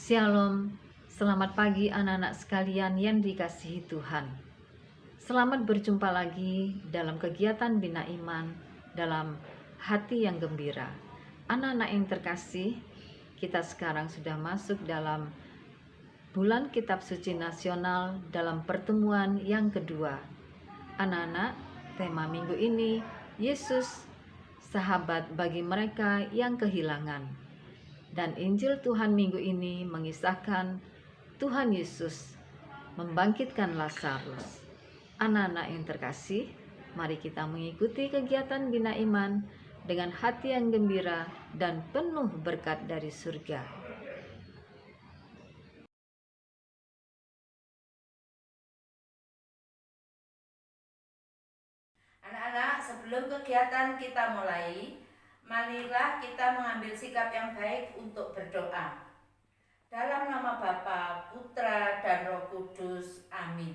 Shalom, selamat pagi anak-anak sekalian yang dikasihi Tuhan. Selamat berjumpa lagi dalam kegiatan Bina Iman dalam hati yang gembira. Anak-anak yang terkasih, kita sekarang sudah masuk dalam bulan Kitab Suci Nasional dalam pertemuan yang kedua. Anak-anak, tema minggu ini, Yesus, sahabat bagi mereka yang kehilangan. Dan Injil Tuhan minggu ini mengisahkan Tuhan Yesus membangkitkan Lazarus. Anak-anak yang terkasih, mari kita mengikuti kegiatan Bina Iman dengan hati yang gembira dan penuh berkat dari surga. Anak-anak, sebelum kegiatan kita mulai, marilah kita mengambil sikap yang baik untuk berdoa. Dalam nama Bapa, Putra, dan Roh Kudus. Amin.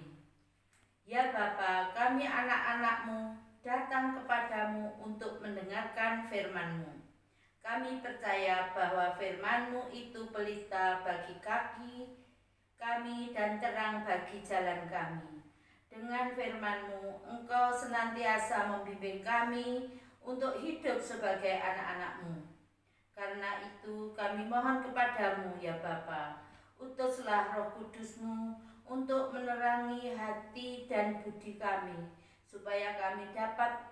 Ya Bapa, kami anak-anak-Mu datang kepadamu untuk mendengarkan firman-Mu. Kami percaya bahwa firman-Mu itu pelita bagi kaki kami dan terang bagi jalan kami. Dengan firman-Mu, Engkau senantiasa membimbing kami untuk hidup sebagai anak-anak-Mu. Karena itu kami mohon kepadamu ya Bapa, utuslah Roh Kudus-Mu untuk menerangi hati dan budi kami, supaya kami dapat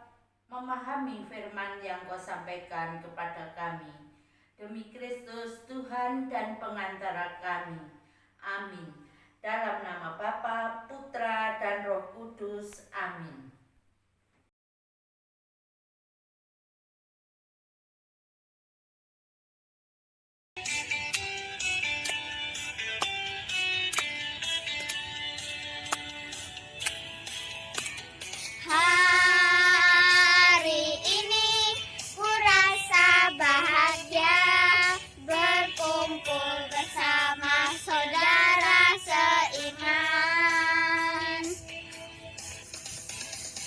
memahami firman yang Kau sampaikan kepada kami. Demi Kristus Tuhan dan pengantara kami. Amin. Dalam nama Bapa, Putra, dan Roh Kudus. Amin. Hari ini ku rasa bahagia berkumpul bersama saudara seiman.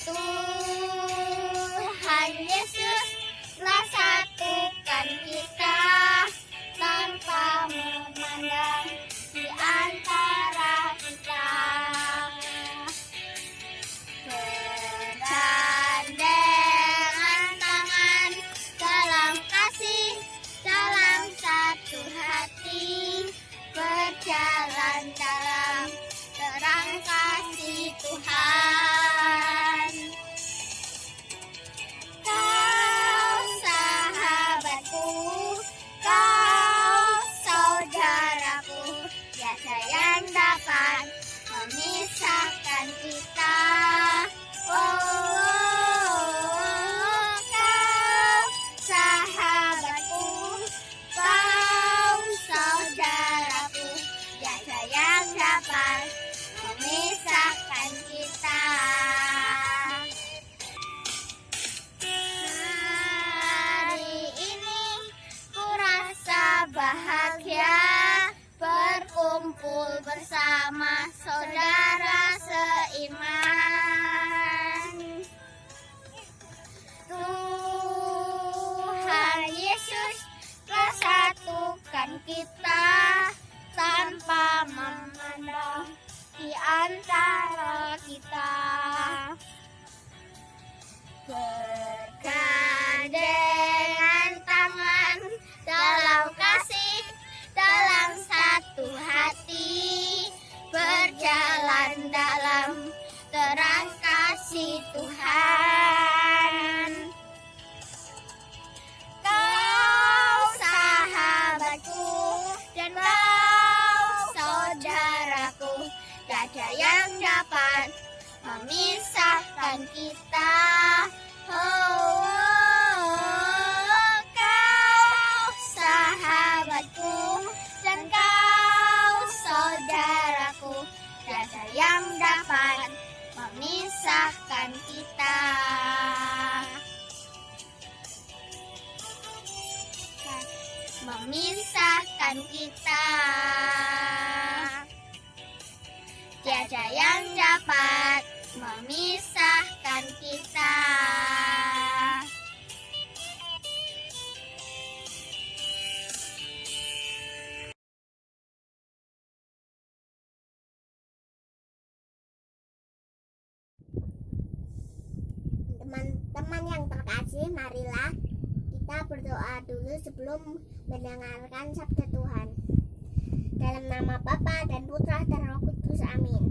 Tuhan Yesus telah satukan kita tanpa memandang di antara kita. Bergandengan tangan dalam kasih, dalam satu hati, berjalan dalam terang kasih Tuhan. Kau sahabatku, kau saudaraku, tiada yang dapat memisahkan kita. Kau sahabatku, kau saudaraku, tiada yang dapat memisahkan kita. Hari ini ku rasa bahagia berkumpul bersama saudara seiman. Tuhan Yesus telah satukan kita tanpa memandang di antara kita. Bergandengan tangan dalam kasih, dalam satu hati, berjalan dalam terang kasih Tuhan. Kau sahabatku dan kau saudaraku, tiada yang dapat memisahkan kita. Kau sahabatku dan kau saudaraku, tiada yang dapat memisahkan kita. Memisahkan kita, tiada yang dapat memisahkan kita. kasih, marilah kita berdoa dulu sebelum mendengarkan sabda Tuhan. Dalam nama Bapa dan Putra dan Roh Kudus, amin.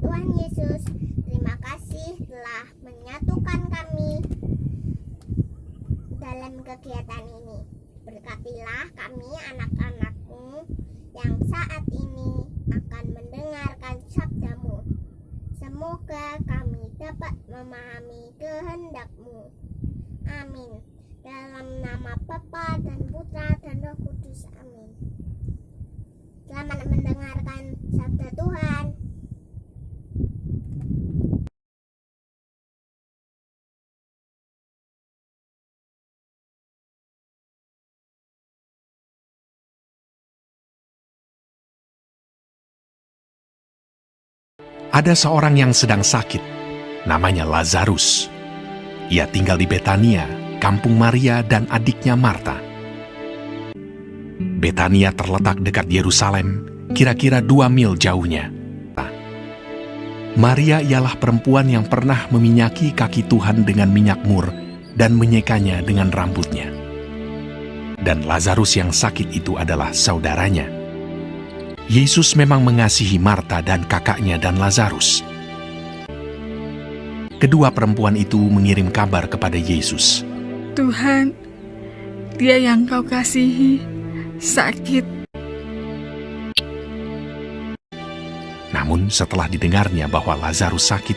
Tuhan Yesus, terima kasih telah menyatukan kami dalam kegiatan ini. Berkatilah kami anak-anak-Mu yang saat ini akan mendengarkan sabda-Mu. Semoga kami dapat memahami kehendak-Mu. Amin. Dalam nama Bapa dan Putra dan Roh Kudus, amin. Selamat mendengarkan sabda Tuhan. Ada seorang yang sedang sakit, namanya Lazarus. Ia tinggal di Betania, kampung Maria dan adiknya Marta. Betania terletak dekat Yerusalem, kira-kira 2 mil jauhnya. Maria ialah perempuan yang pernah meminyaki kaki Tuhan dengan minyak mur dan menyekanya dengan rambutnya. Dan Lazarus yang sakit itu adalah saudaranya. Yesus memang mengasihi Marta dan kakaknya dan Lazarus. Kedua perempuan itu mengirim kabar kepada Yesus. Tuhan, dia yang Kau kasihi sakit. Namun setelah didengarnya bahwa Lazarus sakit,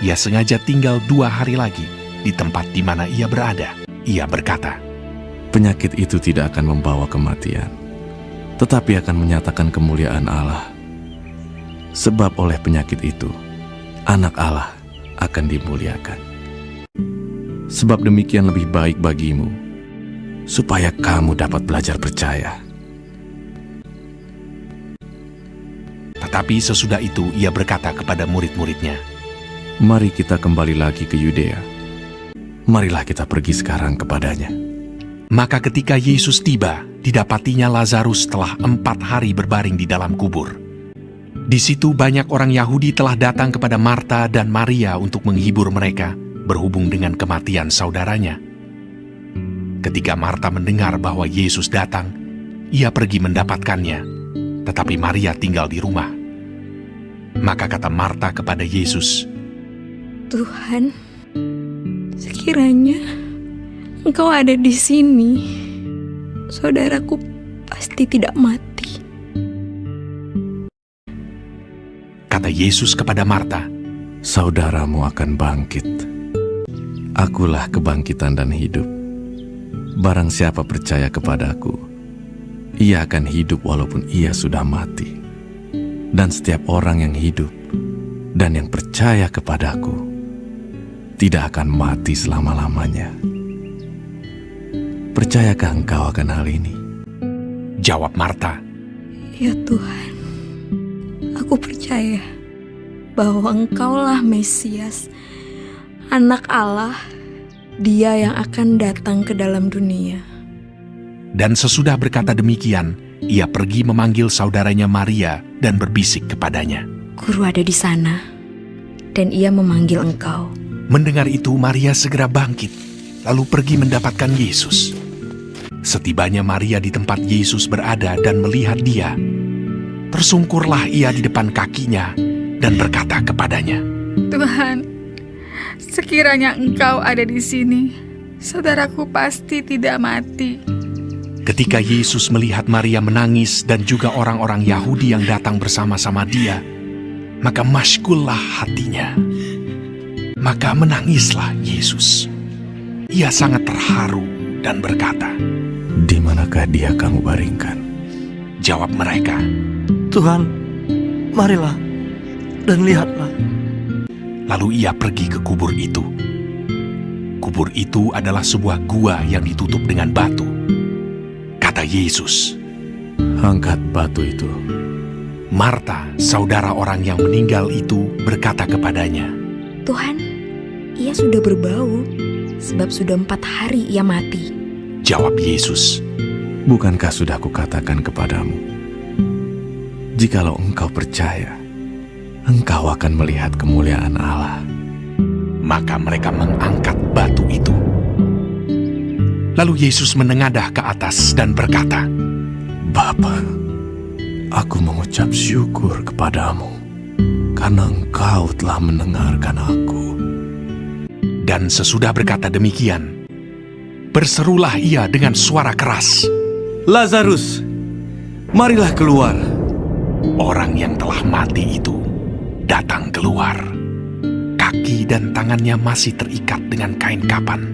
ia sengaja tinggal 2 hari lagi di tempat di mana ia berada. Ia berkata, penyakit itu tidak akan membawa kematian, tetapi akan menyatakan kemuliaan Allah. Sebab oleh penyakit itu, anak Allah akan dimuliakan. Sebab demikian lebih baik bagimu, supaya kamu dapat belajar percaya. tetapi sesudah itu ia berkata kepada murid-muridnya, Mari kita kembali lagi ke Yudea. Marilah kita pergi sekarang kepadanya. Maka ketika Yesus tiba, didapatinya Lazarus telah 4 hari berbaring di dalam kubur. Di situ banyak orang Yahudi telah datang kepada Marta dan Maria untuk menghibur mereka berhubung dengan kematian saudaranya. Ketika Marta mendengar bahwa Yesus datang, ia pergi mendapatkannya, tetapi Maria tinggal di rumah. Maka kata Marta kepada Yesus, Tuhan, sekiranya Engkau ada di sini, saudaraku pasti tidak mati. Kata Yesus kepada Marta, Saudaramu akan bangkit. Akulah kebangkitan dan hidup. Barang siapa percaya kepadaku, ia akan hidup walaupun ia sudah mati. Dan setiap orang yang hidup dan yang percaya kepadaku tidak akan mati selama-lamanya. Percayakah engkau akan hal ini? jawab Marta, Ya Tuhan, aku percaya bahwa Engkaulah Mesias, Anak Allah, Dia yang akan datang ke dalam dunia. Dan sesudah berkata demikian, ia pergi memanggil saudaranya Maria dan berbisik kepadanya. Guru ada di sana, dan ia memanggil engkau. Mendengar itu Maria segera bangkit, lalu pergi mendapatkan Yesus. Setibanya Maria di tempat Yesus berada dan melihat dia, tersungkurlah ia di depan kakinya dan berkata kepadanya, Tuhan, sekiranya engkau ada di sini, saudaraku pasti tidak mati. Ketika Yesus melihat Maria menangis dan juga orang-orang Yahudi yang datang bersama-sama dia, maka masykullah hatinya. Maka menangislah Yesus. Ia sangat terharu dan berkata, Di manakah dia kamu baringkan? Jawab mereka, Tuhan, marilah dan lihatlah. lalu ia pergi ke kubur itu. Kubur itu adalah sebuah gua yang ditutup dengan batu. Kata Yesus, Angkat batu itu. Marta, saudara orang yang meninggal itu, berkata kepadanya, Tuhan, ia sudah berbau, sebab sudah 4 hari ia mati. Jawab Yesus, Bukankah sudah kukatakan kepadamu, jikalau engkau percaya, engkau akan melihat kemuliaan Allah. maka mereka mengangkat batu itu. Lalu Yesus menengadah ke atas dan berkata, Bapa, aku mengucap syukur kepadamu karena Engkau telah mendengarkan aku. Dan sesudah berkata demikian, berserulah ia dengan suara keras. Lazarus, marilah keluar. Orang yang telah mati itu datang keluar. Kaki dan tangannya masih terikat dengan kain kapan,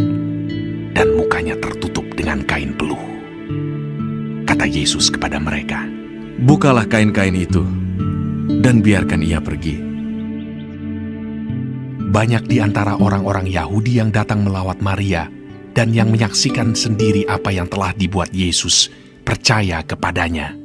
dan mukanya tertutup dengan kain peluh. Kata Yesus kepada mereka, Bukalah kain-kain itu, dan biarkan ia pergi. banyak di antara orang-orang Yahudi yang datang melawat Maria dan yang menyaksikan sendiri apa yang telah dibuat Yesus percaya kepadanya.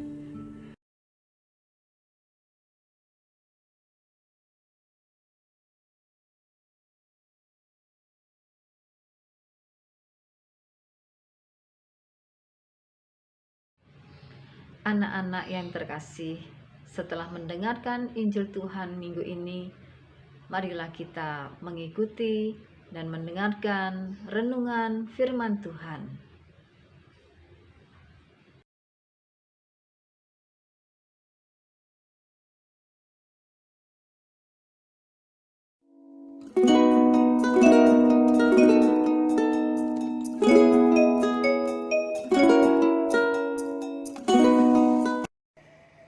Anak-anak yang terkasih, setelah mendengarkan Injil Tuhan minggu ini, marilah kita mengikuti dan mendengarkan renungan firman Tuhan.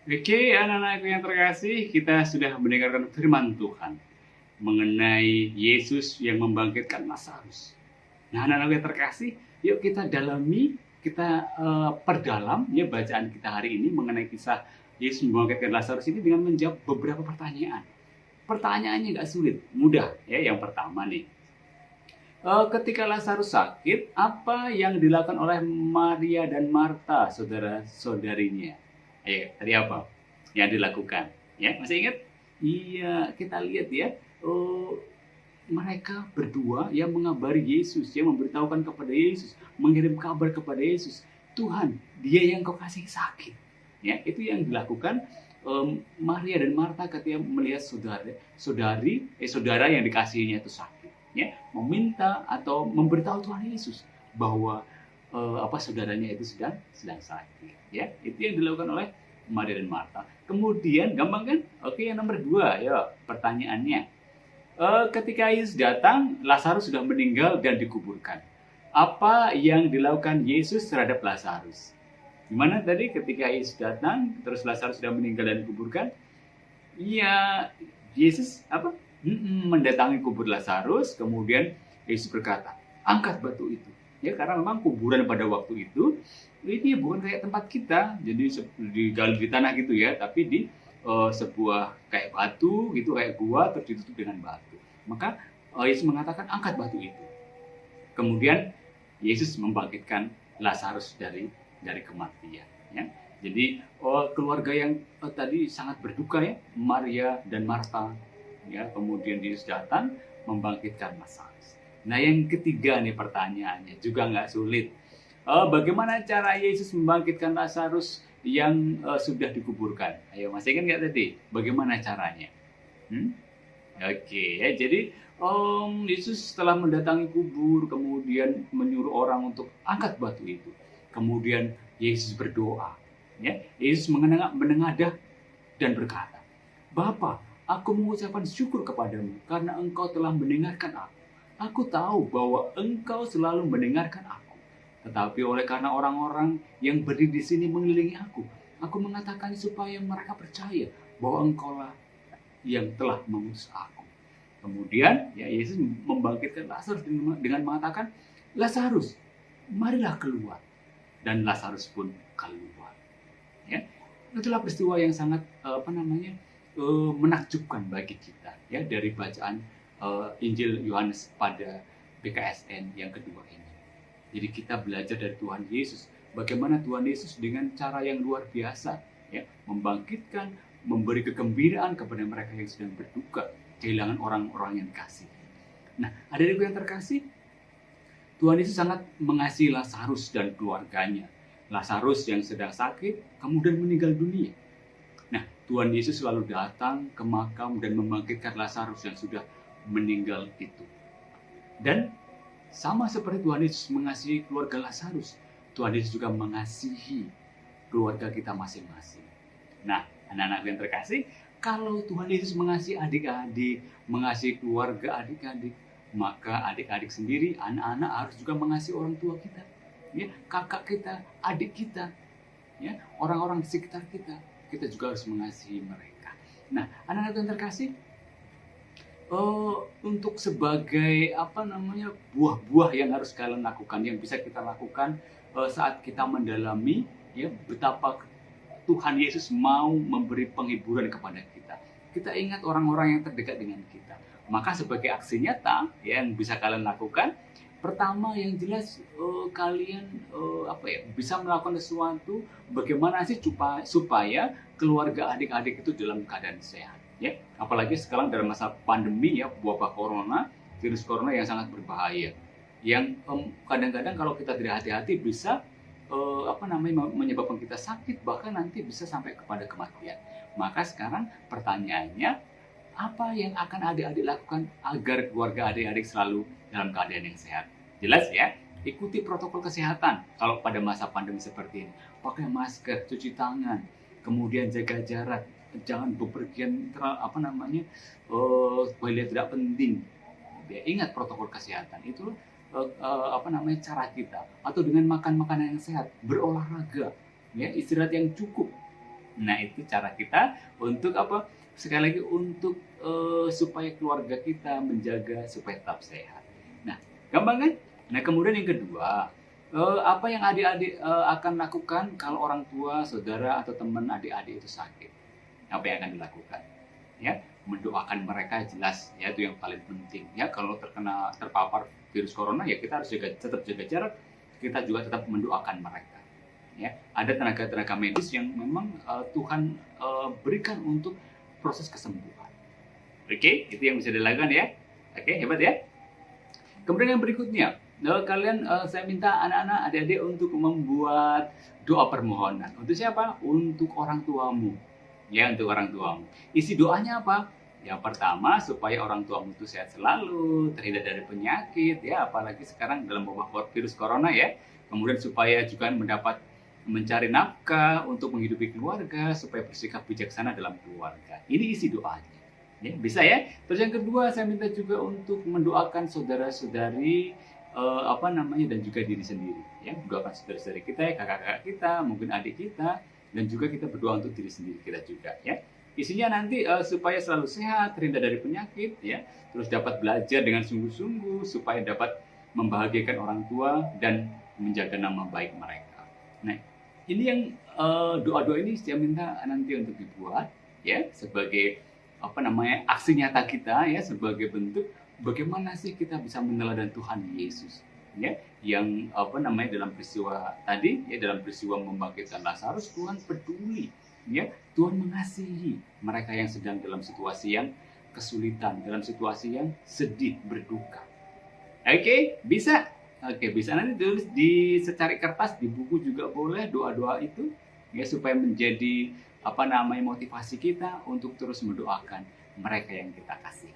Oke, anak-anakku yang terkasih, kita sudah mendengarkan firman Tuhan mengenai Yesus yang membangkitkan Lazarus. Nah, anak-anakku yang terkasih, yuk kita dalami, kita perdalam ya bacaan kita hari ini mengenai kisah Yesus membangkitkan Lazarus ini dengan menjawab beberapa pertanyaan. Pertanyaannya nggak sulit, mudah ya. Yang pertama nih, ketika Lazarus sakit, apa yang dilakukan oleh Maria dan Marta, saudara-saudarinya? Tadi apa yang dilakukan? Ya, masih ingat? Iya, kita lihat ya. Mereka berdua yang mengabari Yesus, yang memberitahukan kepada Yesus, mengirim kabar kepada Yesus. Tuhan, dia yang kau kasih sakit. Ya, itu yang dilakukan Maria dan Marta ketika melihat saudara yang dikasihinya itu sakit. Ya, meminta atau memberitahu Tuhan Yesus bahwa saudaranya itu sedang sakit. Ya, itu yang dilakukan oleh Maria dan Marta. Kemudian gampang kan? Oke, yang nomor 2 ya pertanyaannya. Ketika Yesus datang, Lazarus sudah meninggal dan dikuburkan. Apa yang dilakukan Yesus terhadap Lazarus? Gimana tadi ketika Yesus datang, terus Lazarus sudah meninggal dan dikuburkan? Iya, Yesus mendatangi kubur Lazarus, kemudian Yesus berkata, angkat batu itu. Ya, karena memang kuburan pada waktu itu ini bukan kayak tempat kita, jadi digali di tanah gitu ya, tapi di sebuah kayak batu gitu, kayak gua terus ditutup dengan batu. Maka Yesus mengatakan angkat batu itu. Kemudian Yesus membangkitkan Lazarus dari kematian. Ya. Jadi keluarga yang tadi sangat berduka ya, Maria dan Marta. Ya, kemudian Yesus datang membangkitkan Lazarus. Nah, yang ketiga nih pertanyaannya juga nggak sulit. Bagaimana cara Yesus membangkitkan Lazarus yang sudah dikuburkan? Ayo, masih ingat nggak tadi? Bagaimana caranya? Oke, ya, jadi Yesus setelah mendatangi kubur, kemudian menyuruh orang untuk angkat batu itu. Kemudian Yesus berdoa. Ya, Yesus menengadah dan berkata, Bapa, aku mengucapkan syukur kepadamu karena engkau telah mendengarkan aku. Aku tahu bahwa engkau selalu mendengarkan aku. Tetapi oleh karena orang-orang yang berdiri di sini mengelilingi aku mengatakan supaya mereka percaya bahwa engkaulah yang telah mengutus aku. Kemudian ya Yesus membangkitkan Lazarus dengan mengatakan, Lazarus, marilah keluar. Dan Lazarus pun keluar. Ya, itulah peristiwa yang sangat menakjubkan bagi kita ya dari bacaan Injil Yohanes pada BKSN yang kedua ini. Jadi kita belajar dari Tuhan Yesus, bagaimana Tuhan Yesus dengan cara yang luar biasa ya, membangkitkan, memberi kegembiraan kepada mereka yang sedang berduka, kehilangan orang-orang yang dikasihi. Nah, adik-adikku yang terkasih, Tuhan Yesus sangat mengasihi Lazarus dan keluarganya. Lazarus yang sedang sakit, kemudian meninggal dunia. Nah, Tuhan Yesus selalu datang ke makam dan membangkitkan Lazarus yang sudah meninggal itu. Dan sama seperti Tuhan Yesus mengasihi keluarga Lazarus, Tuhan Yesus juga mengasihi keluarga kita masing-masing. Nah, anak-anak yang terkasih, kalau Tuhan Yesus mengasihi adik-adik, mengasihi keluarga adik-adik, maka adik-adik sendiri, anak-anak harus juga mengasihi orang tua kita, ya, kakak kita, adik kita, ya, orang-orang di sekitar kita. Kita juga harus mengasihi mereka. Nah, anak-anak yang terkasih, untuk sebagai buah-buah yang harus kalian lakukan, yang bisa kita lakukan saat kita mendalami ya betapa Tuhan Yesus mau memberi penghiburan kepada kita. Kita ingat orang-orang yang terdekat dengan kita. Maka sebagai aksi nyata yang bisa kalian lakukan, pertama yang jelas kalian bisa melakukan sesuatu bagaimana sih supaya keluarga adik-adik itu dalam keadaan sehat. Ya, apalagi sekarang dalam masa pandemi ya, wabah corona, virus corona yang sangat berbahaya, yang kadang-kadang kalau kita tidak hati-hati bisa menyebabkan kita sakit, bahkan nanti bisa sampai kepada kematian. Maka sekarang pertanyaannya, apa yang akan adik-adik lakukan agar keluarga adik-adik selalu dalam keadaan yang sehat? Jelas ya, ikuti protokol kesehatan kalau pada masa pandemi seperti ini. Pakai masker, cuci tangan, kemudian jaga jarak, jangan bepergian bila tidak penting. Ya, ingat protokol kesehatan itu cara kita, atau dengan makan makanan yang sehat, berolahraga, ya, istirahat yang cukup. Nah, itu cara kita untuk sekali lagi untuk supaya keluarga kita menjaga supaya tetap sehat. Nah, gampang kan? Nah, kemudian yang kedua, apa yang adik-adik akan lakukan kalau orang tua, saudara atau teman adik-adik itu sakit? Apa yang akan dilakukan? Ya, mendoakan mereka, jelas ya, itu yang paling penting. Ya, kalau terpapar virus corona ya kita harus tetap jaga jarak, kita juga tetap mendoakan mereka. Ya, ada tenaga-tenaga medis yang memang Tuhan berikan untuk proses kesembuhan. Oke, itu yang bisa dilakukan ya. Oke, hebat ya. Kemudian yang berikutnya, saya minta anak-anak, adik-adik untuk membuat doa permohonan. Untuk siapa? Untuk orang tuamu. Ya, untuk orang tuamu. Isi doanya apa? Yang pertama, supaya orang tuamu itu sehat selalu, terhindar dari penyakit, ya, apalagi sekarang dalam wabah virus corona ya. Kemudian supaya juga mencari nafkah untuk menghidupi keluarga, supaya bersikap bijaksana dalam keluarga. Ini isi doanya. Ya, bisa ya. Terus yang kedua, saya minta juga untuk mendoakan saudara-saudari dan juga diri sendiri. Ya, mendoakan saudara-saudari kita, ya, kakak-kakak kita, mungkin adik kita, dan juga kita berdoa untuk diri sendiri kita juga. Ya, isinya nanti supaya selalu sehat, terhindar dari penyakit, ya, terus dapat belajar dengan sungguh-sungguh supaya dapat membahagiakan orang tua dan menjaga nama baik mereka. Nah, ini yang doa-doa ini saya minta nanti untuk dibuat ya sebagai aksi nyata kita ya, sebagai bentuk bagaimana sih kita bisa meneladani Tuhan Yesus ya, yang dalam peristiwa tadi ya, dalam peristiwa membangkitkan Lazarus, Tuhan peduli ya, Tuhan mengasihi mereka yang sedang dalam situasi yang kesulitan, dalam situasi yang sedih, berduka. Oke, bisa. Oke, bisa nanti tulis di secari kertas, di buku juga boleh doa-doa itu ya, supaya menjadi motivasi kita untuk terus mendoakan mereka yang kita kasih.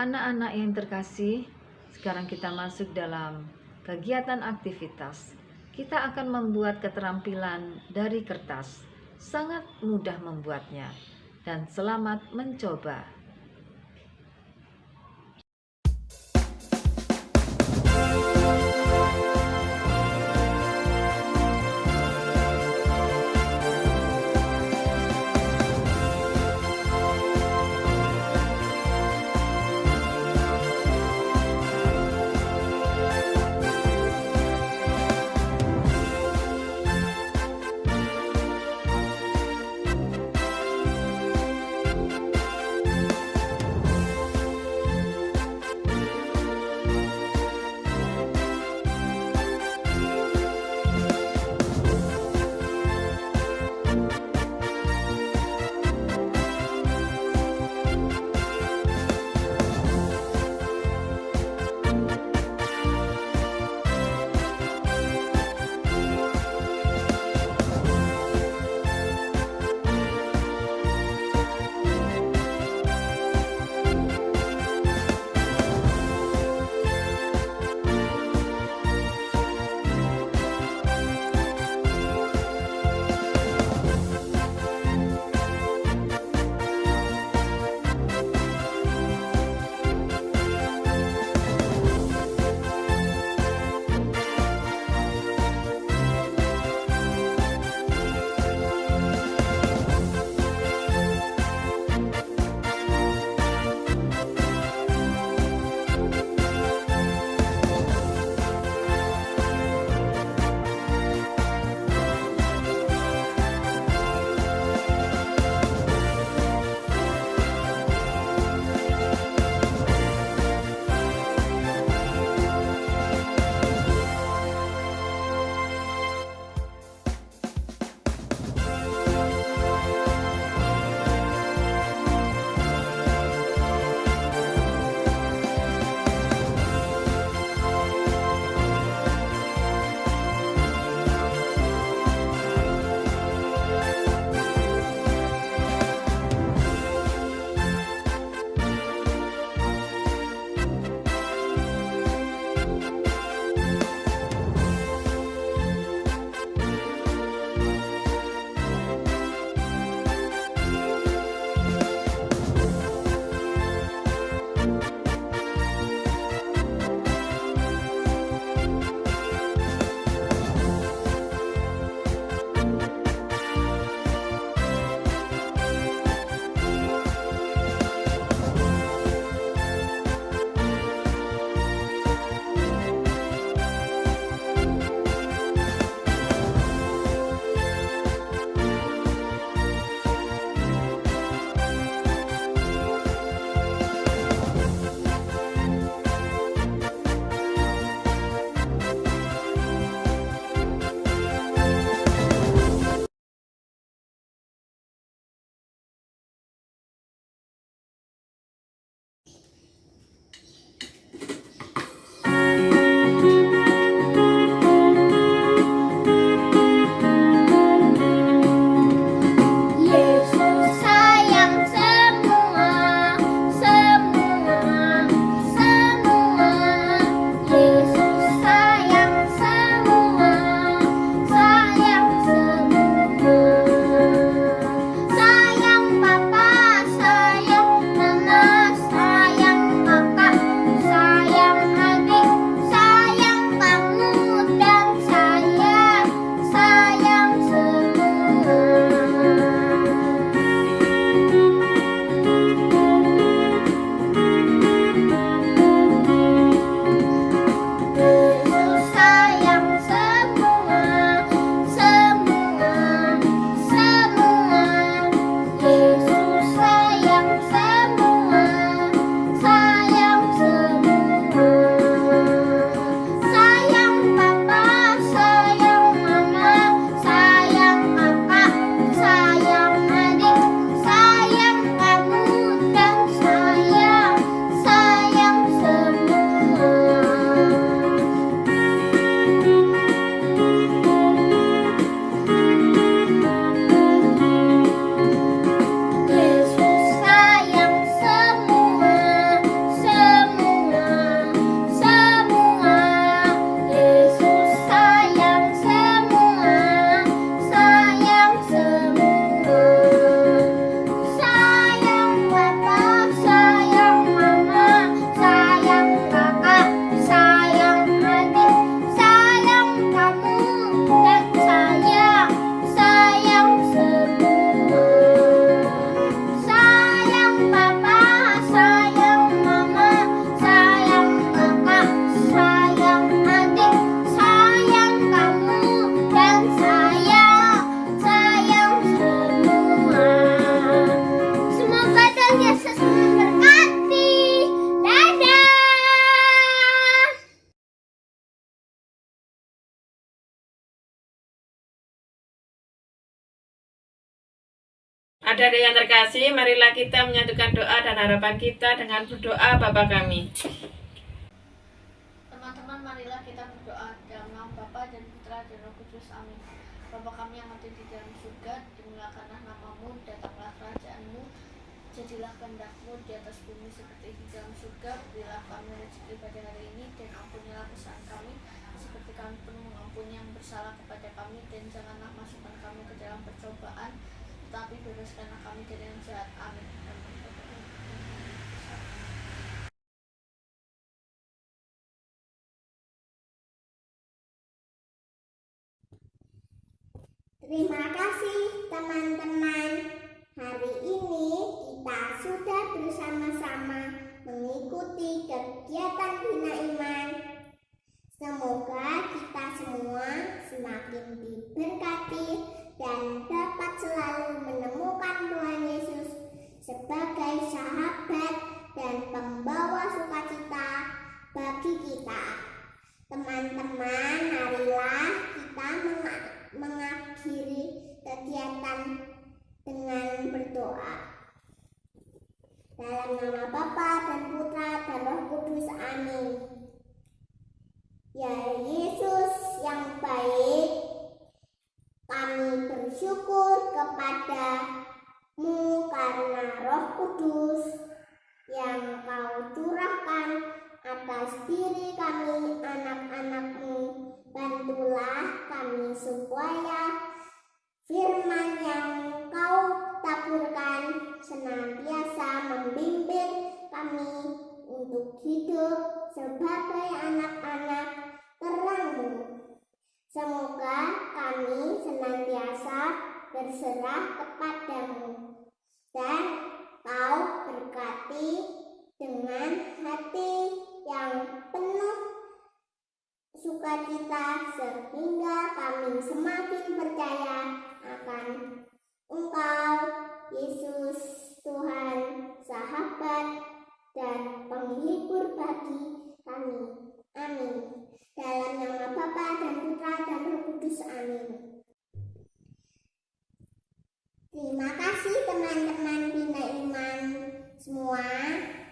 Anak-anak yang terkasih, sekarang kita masuk dalam kegiatan aktivitas. Kita akan membuat keterampilan dari kertas. Sangat mudah membuatnya. Dan selamat mencoba. Adik-adik yang terkasih, marilah kita menyatukan doa dan harapan kita dengan berdoa Bapa kami. Teman-teman, marilah kita berdoa dalam nama Bapa dan Putra dan Roh Kudus. Amin. Bapa kami yang ada di dalam surga, dimuliakanlah namamu, datanglah kerajaanmu, jadilah kehendak-mu di atas bumi seperti di dalam surga. Berilah kami rezeki pada hari ini, dan ampunilah kesalahan kami, seperti kami pun mengampuni yang bersalah kepada kami, dan janganlah masukkan kami ke dalam percobaan, tetapi bebaskanlah kami dari yang jahat. Amin. Terima kasih teman-teman. Hari ini kita sudah bersama-sama mengikuti kegiatan Bina Iman. Semoga kita semua semakin diberkati dan dapat selalu menemukan Tuhan Yesus sebagai sahabat dan pembawa sukacita bagi kita. Teman-teman, marilah kita mengakhiri kegiatan dengan berdoa. Dalam nama Bapa dan Putra dan Roh Kudus. Amin. Ya Yesus yang baik, kami bersyukur kepada-Mu karena Roh Kudus yang Kau curahkan atas diri kami anak-anak-Mu. Bantulah kami supaya firman yang Kau taburkan senantiasa membimbing kami untuk hidup sebagai anak-anak terang-Mu. Semoga kami senantiasa berserah kepada-Mu dan Kau berkati dengan hati yang penuh sukacita sehingga kami semakin percaya akan Engkau, Yesus, Tuhan, sahabat, dan penghibur bagi kami. Amin. Dalam nama Bapa dan Putra dan Roh Kudus. Amin. Terima kasih teman-teman Bina Iman semua.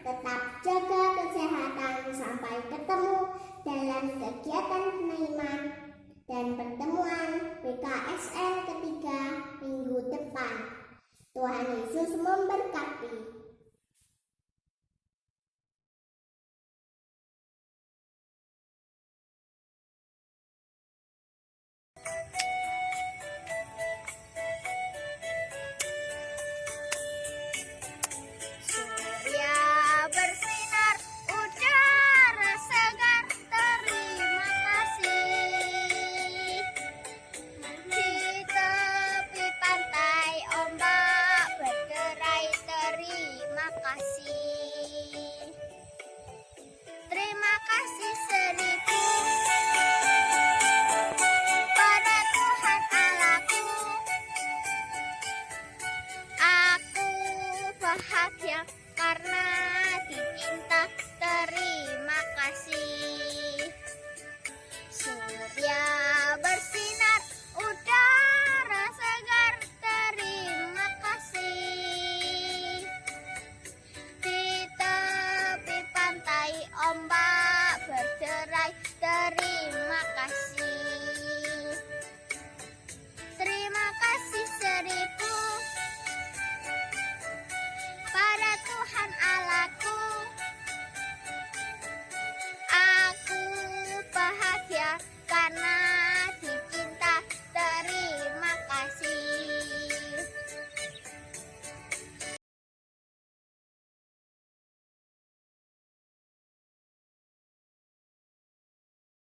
Tetap jaga kesehatan sampai ketemu dalam kegiatan Bina Iman dan pertemuan BKSN ketiga minggu depan. Tuhan Yesus memberkati.